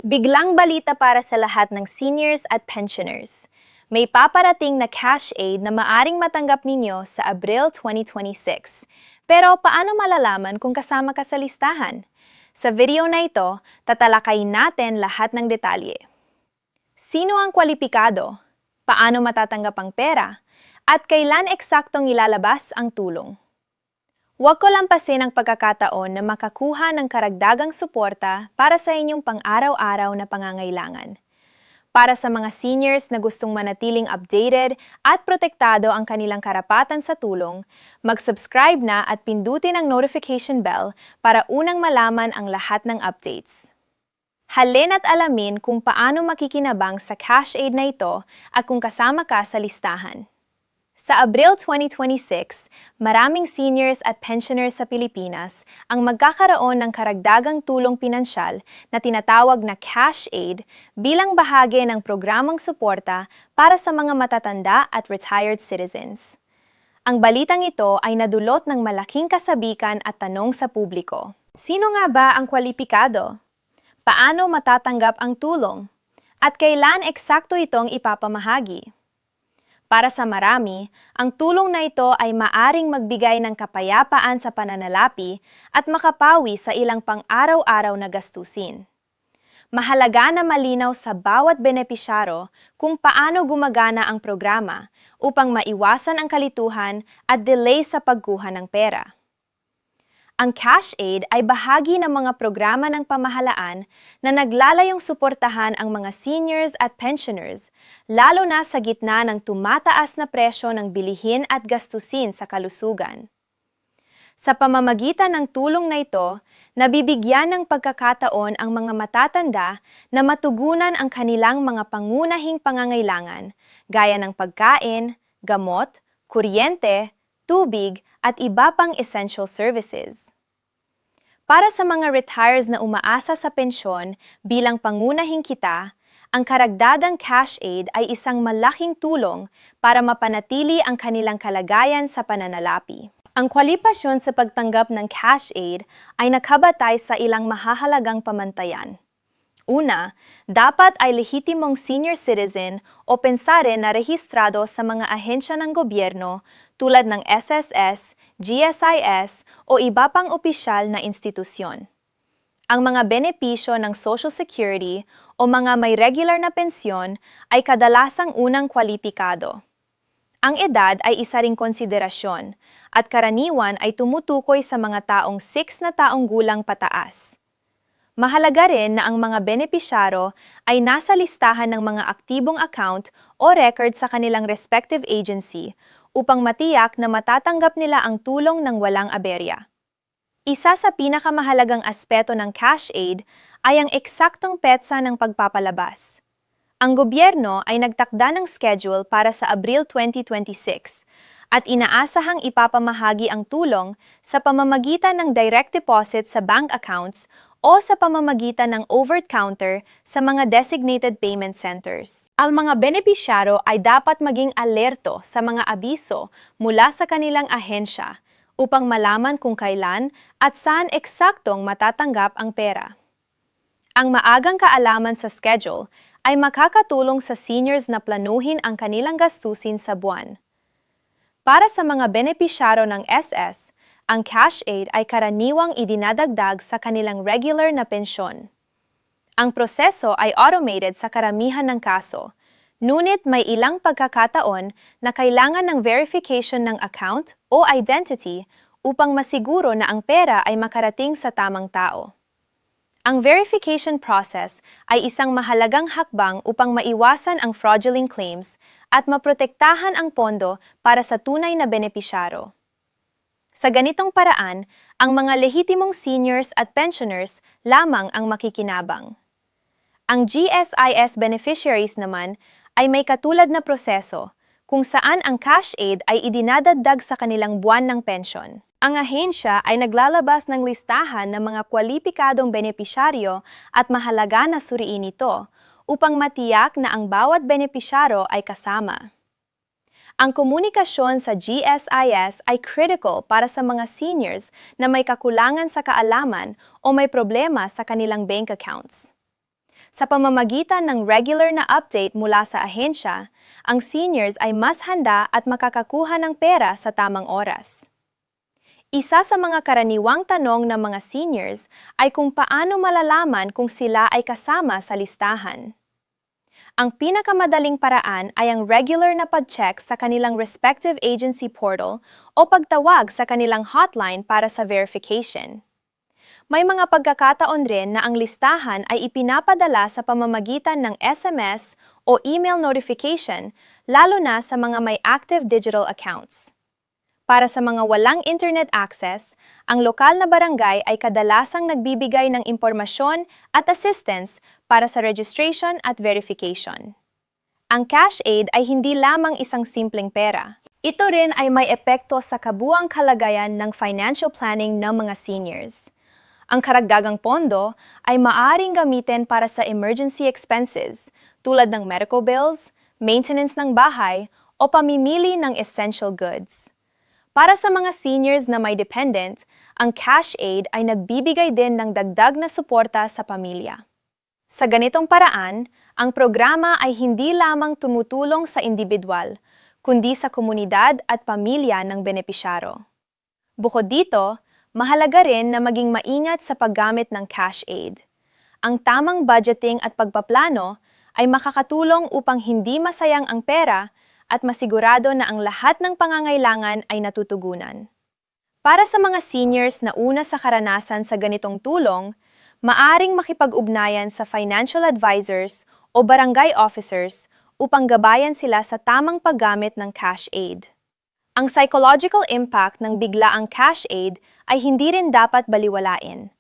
Biglang balita para sa lahat ng seniors at pensioners. May paparating na cash aid na maaring matanggap ninyo sa Abril 2026. Pero paano malalaman kung kasama ka sa listahan? Sa video na ito, tatalakayin natin lahat ng detalye. Sino ang kwalipikado? Paano matatanggap ang pera? At kailan eksaktong ilalabas ang tulong? Huwag ko lampasin ang pagkakataon na makakuha ng karagdagang suporta para sa inyong pang-araw-araw na pangangailangan. Para sa mga seniors na gustong manatiling updated at protektado ang kanilang karapatan sa tulong, mag-subscribe na at pindutin ang notification bell para unang malaman ang lahat ng updates. Halin at alamin kung paano makikinabang sa cash aid na ito at kung kasama ka sa listahan. Sa Abril 2026, maraming seniors at pensioners sa Pilipinas ang magkakaroon ng karagdagang tulong pinansyal na tinatawag na cash aid bilang bahagi ng programang suporta para sa mga matatanda at retired citizens. Ang balitang ito ay nadulot ng malaking kasabikan at tanong sa publiko. Sino nga ba ang kwalipikado? Paano matatanggap ang tulong? At kailan eksakto itong ipapamahagi? Para sa marami, ang tulong na ito ay maaring magbigay ng kapayapaan sa pananalapi at makapawi sa ilang pang-araw-araw na gastusin. Mahalaga na malinaw sa bawat benepisyaro kung paano gumagana ang programa upang maiwasan ang kalituhan at delay sa pagkuha ng pera. Ang cash aid ay bahagi ng mga programa ng pamahalaan na naglalayong suportahan ang mga seniors at pensioners, lalo na sa gitna ng tumataas na presyo ng bilihin at gastusin sa kalusugan. Sa pamamagitan ng tulong na ito, nabibigyan ng pagkakataon ang mga matatanda na matugunan ang kanilang mga pangunahing pangangailangan, gaya ng pagkain, gamot, kuryente, tubig, at iba pang essential services. Para sa mga retires na umaasa sa pensyon bilang pangunahing kita, ang karagdagang cash aid ay isang malaking tulong para mapanatili ang kanilang kalagayan sa pananalapi. Ang kwalipasyon sa pagtanggap ng cash aid ay nakabatay sa ilang mahahalagang pamantayan. Una, dapat ay lehitimong senior citizen o pensare na rehistrado sa mga ahensya ng gobyerno tulad ng SSS, GSIS o iba pang opisyal na institusyon. Ang mga benepisyo ng Social Security o mga may regular na pensyon ay kadalasang unang kwalipikado. Ang edad ay isa ring konsiderasyon at karaniwan ay tumutukoy sa mga taong 6 na taong gulang pataas. Mahalaga rin na ang mga benepisyaro ay nasa listahan ng mga aktibong account o record sa kanilang respective agency upang matiyak na matatanggap nila ang tulong ng walang aberya. Isa sa pinakamahalagang aspeto ng cash aid ay ang eksaktong petsa ng pagpapalabas. Ang gobyerno ay nagtakda ng schedule para sa Abril 2026 at inaasahang ipapamahagi ang tulong sa pamamagitan ng direct deposit sa bank accounts o sa pamamagitan ng over-the-counter sa mga designated payment centers. Ang mga benepisyaro ay dapat maging alerto sa mga abiso mula sa kanilang ahensya upang malaman kung kailan at saan eksaktong matatanggap ang pera. Ang maagang kaalaman sa schedule ay makakatulong sa seniors na planuhin ang kanilang gastusin sa buwan. Para sa mga benepisyaro ng SS, ang cash aid ay karaniwang idinadagdag sa kanilang regular na pensyon. Ang proseso ay automated sa karamihan ng kaso, ngunit may ilang pagkakataon na kailangan ng verification ng account o identity upang masiguro na ang pera ay makarating sa tamang tao. Ang verification process ay isang mahalagang hakbang upang maiwasan ang fraudulent claims at maprotektahan ang pondo para sa tunay na benepisyaro. Sa ganitong paraan, ang mga lehitimong seniors at pensioners lamang ang makikinabang. Ang GSIS beneficiaries naman ay may katulad na proseso kung saan ang cash aid ay idinadagdag sa kanilang buwan ng pensyon. Ang ahensya ay naglalabas ng listahan ng mga kwalipikadong benepisyaryo at mahalaga na suriin ito upang matiyak na ang bawat benepisyaro ay kasama. Ang komunikasyon sa GSIS ay critical para sa mga seniors na may kakulangan sa kaalaman o may problema sa kanilang bank accounts. Sa pamamagitan ng regular na update mula sa ahensya, ang seniors ay mas handa at makakakuha ng pera sa tamang oras. Isa sa mga karaniwang tanong ng mga seniors ay kung paano malalaman kung sila ay kasama sa listahan. Ang pinakamadaling paraan ay ang regular na pag-check sa kanilang respective agency portal o pagtawag sa kanilang hotline para sa verification. May mga pagkakataon rin na ang listahan ay ipinapadala sa pamamagitan ng SMS o email notification, lalo na sa mga may active digital accounts. Para sa mga walang internet access, ang lokal na barangay ay kadalasang nagbibigay ng impormasyon at assistance para sa registration at verification. Ang cash aid ay hindi lamang isang simpleng pera. Ito rin ay may epekto sa kabuuang kalagayan ng financial planning ng mga seniors. Ang karagdagang pondo ay maaaring gamitin para sa emergency expenses tulad ng medical bills, maintenance ng bahay, o pamimili ng essential goods. Para sa mga seniors na may dependent, ang cash aid ay nagbibigay din ng dagdag na suporta sa pamilya. Sa ganitong paraan, ang programa ay hindi lamang tumutulong sa individual, kundi sa komunidad at pamilya ng benepisyaro. Bukod dito, mahalaga rin na maging maingat sa paggamit ng cash aid. Ang tamang budgeting at pagpaplano ay makakatulong upang hindi masayang ang pera at masigurado na ang lahat ng pangangailangan ay natutugunan. Para sa mga seniors na una sa karanasan sa ganitong tulong, maaring makipag-ugnayan sa financial advisors o barangay officers upang gabayan sila sa tamang paggamit ng cash aid. Ang psychological impact ng biglaang cash aid ay hindi rin dapat baliwalain.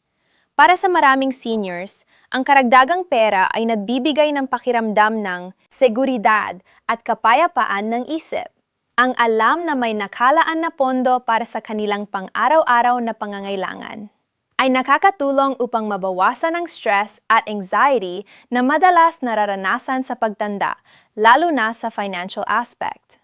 Para sa maraming seniors, ang karagdagang pera ay nagbibigay ng pakiramdam ng seguridad at kapayapaan ng isip. Ang alam na may nakalaan na pondo para sa kanilang pang-araw-araw na pangangailangan ay nakakatulong upang mabawasan ang stress at anxiety na madalas nararanasan sa pagtanda, lalo na sa financial aspect.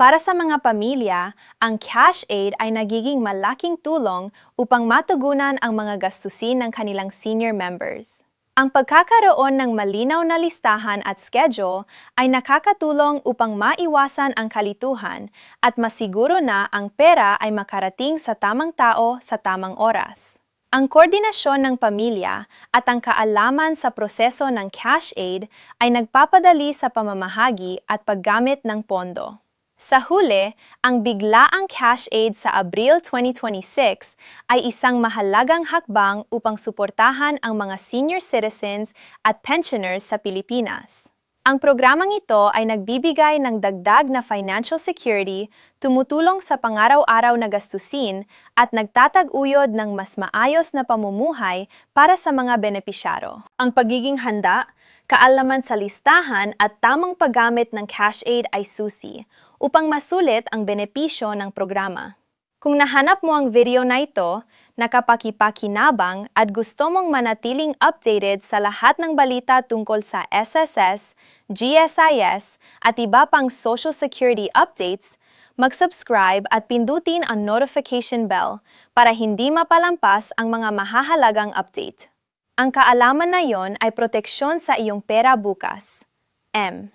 Para sa mga pamilya, ang cash aid ay nagiging malaking tulong upang matugunan ang mga gastusin ng kanilang senior members. Ang pagkakaroon ng malinaw na listahan at schedule ay nakakatulong upang maiwasan ang kalituhan at masiguro na ang pera ay makarating sa tamang tao sa tamang oras. Ang koordinasyon ng pamilya at ang kaalaman sa proseso ng cash aid ay nagpapadali sa pamamahagi at paggamit ng pondo. Sa huli, ang biglaang cash aid sa Abril 2026 ay isang mahalagang hakbang upang suportahan ang mga senior citizens at pensioners sa Pilipinas. Ang programang ito ay nagbibigay ng dagdag na financial security, tumutulong sa pangaraw-araw na gastusin at nagtatag-uyod ng mas maayos na pamumuhay para sa mga benepisyaro. Ang pagiging handa, kaalaman sa listahan at tamang paggamit ng cash aid ay susi upang masulit ang benepisyo ng programa. Kung nahanap mo ang video na ito, nakapakipakinabang at gusto mong manatiling updated sa lahat ng balita tungkol sa SSS, GSIS at iba pang Social Security updates, mag-subscribe at pindutin ang notification bell para hindi mapalampas ang mga mahahalagang update. Ang kaalaman na yon ay proteksyon sa iyong pera bukas. M.